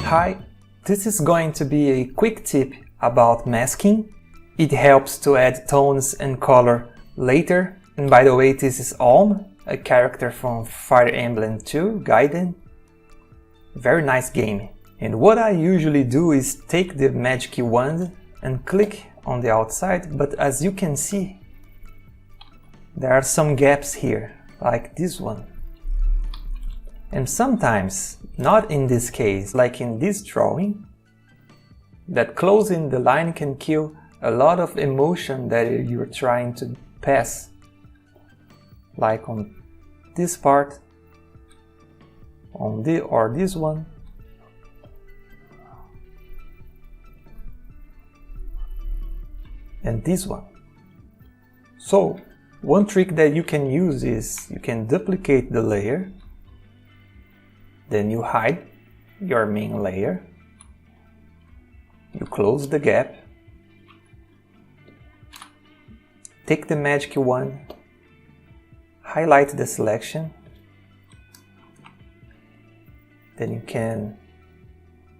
Hi, this is going to be a quick tip about masking. It helps to add tones and color later. And by the way, this is Alm, a character from Fire Emblem 2 Gaiden. Very nice game. And what I usually do is take the magic wand and click on the outside, but as you can see, there are some gaps here, like this one. And sometimes, not in this case, like in this drawing, that closing the line can kill a lot of emotion that you're trying to pass. Like on this part, on this one. And this one. So, one trick that you can use is you can duplicate the layer, then you hide your main layer, you close the gap, take the magic wand, highlight the selection, then you can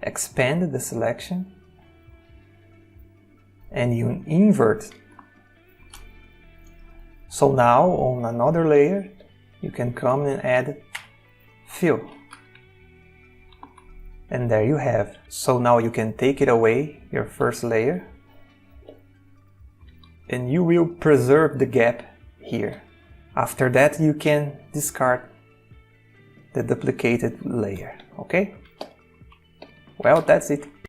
expand the selection and you invert. So now on another layer you can come and add fill. And there you have. So now you can take it away, your first layer, and you will preserve the gap here. After that you can discard the duplicated layer, okay? Well, that's it.